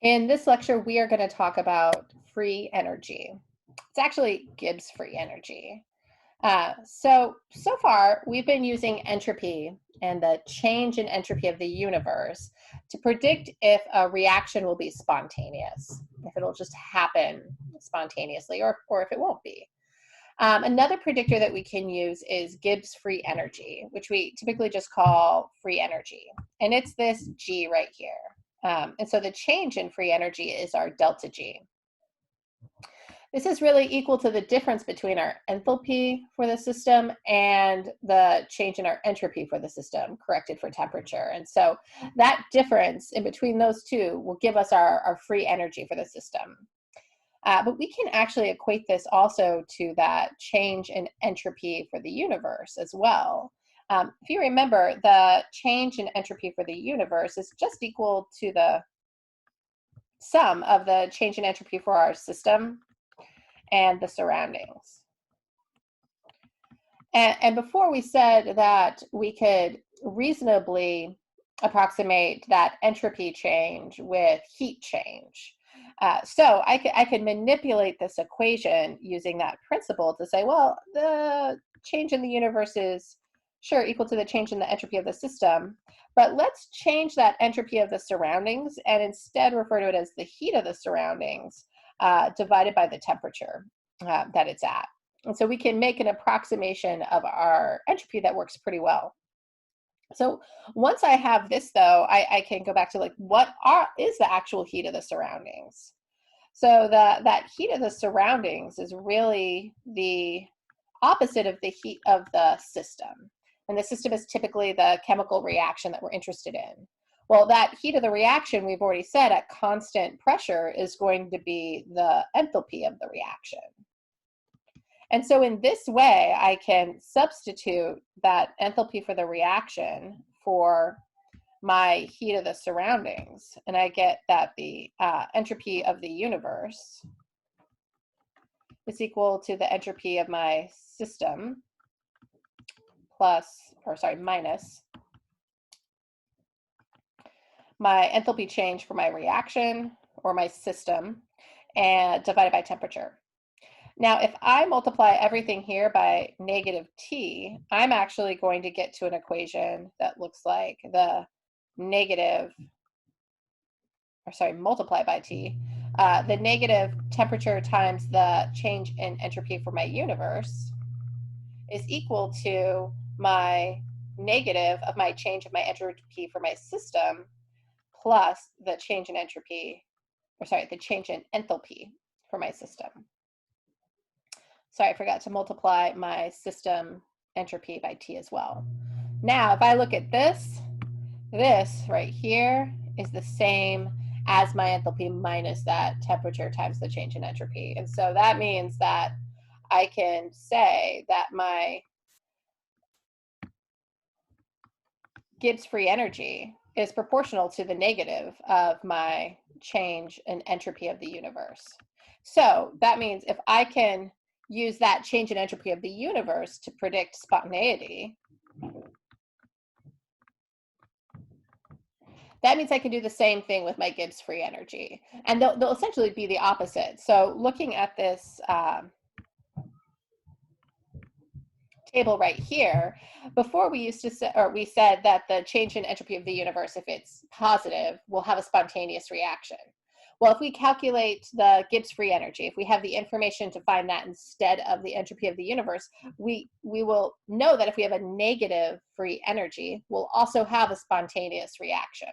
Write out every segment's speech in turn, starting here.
In this lecture, we are going to talk about free energy. It's actually Gibbs free energy. So far, we've been using entropy and the change in entropy of the universe to predict if a reaction will be spontaneous, if it'll just happen spontaneously, or if it won't be. Another predictor that we can use is Gibbs free energy, which we typically just call free energy. And it's this G right here. And so the change in free energy is our delta G. This is really equal to the difference between our enthalpy for the system and the change in our entropy for the system, corrected for temperature. And so that difference in between those two will give us our free energy for the system. But we can actually equate this also to that change in entropy for the universe as well. If you remember, the change in entropy for the universe is just equal to the sum of the change in entropy for our system and the surroundings. And before we said that we could reasonably approximate that entropy change with heat change. So I could manipulate this equation using that principle to say, well, the change in the universe is sure equal to the change in the entropy of the system, but let's change that entropy of the surroundings and instead refer to it as the heat of the surroundings divided by the temperature that it's at. And so we can make an approximation of our entropy that works pretty well. So once I have this, though, I can go back to like, is the actual heat of the surroundings? So that heat of the surroundings is really the opposite of the heat of the system. And the system is typically the chemical reaction that we're interested in. Well, that heat of the reaction, we've already said, at constant pressure is going to be the enthalpy of the reaction. And so in this way, I can substitute that enthalpy for the reaction for my heat of the surroundings. And I get that the entropy of the universe is equal to the entropy of my system minus my enthalpy change for my reaction or my system and divided by temperature. Now, if I multiply everything here by negative T, I'm actually going to get to an equation that looks like multiply by T, the negative temperature times the change in entropy for my universe is equal to my negative of my change of my entropy for my system plus the change in entropy, the change in enthalpy for my system. Sorry, I forgot to multiply my system entropy by T as well. Now, if I look at this right here is the same as my enthalpy minus that temperature times the change in entropy. And so that means that I can say that my Gibbs free energy is proportional to the negative of my change in entropy of the universe. So that means if I can use that change in entropy of the universe to predict spontaneity, that means I can do the same thing with my Gibbs free energy. And they'll essentially be the opposite. So looking at this table right here, before we used to say, or we said that the change in entropy of the universe, if it's positive, will have a spontaneous reaction. Well, if we calculate the Gibbs free energy, if we have the information to find that instead of the entropy of the universe, we will know that if we have a negative free energy, we'll also have a spontaneous reaction.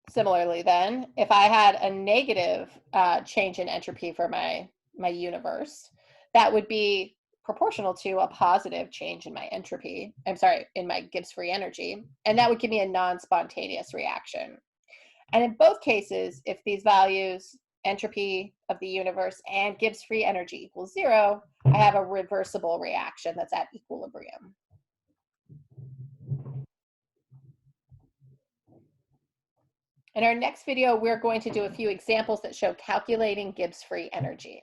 Similarly then, if I had a negative change in entropy for my universe, that would be proportional to a positive change in my entropy, in my Gibbs free energy, and that would give me a non-spontaneous reaction. And in both cases, if these values, entropy of the universe and Gibbs free energy equals 0, I have a reversible reaction that's at equilibrium. In our next video, we're going to do a few examples that show calculating Gibbs free energy.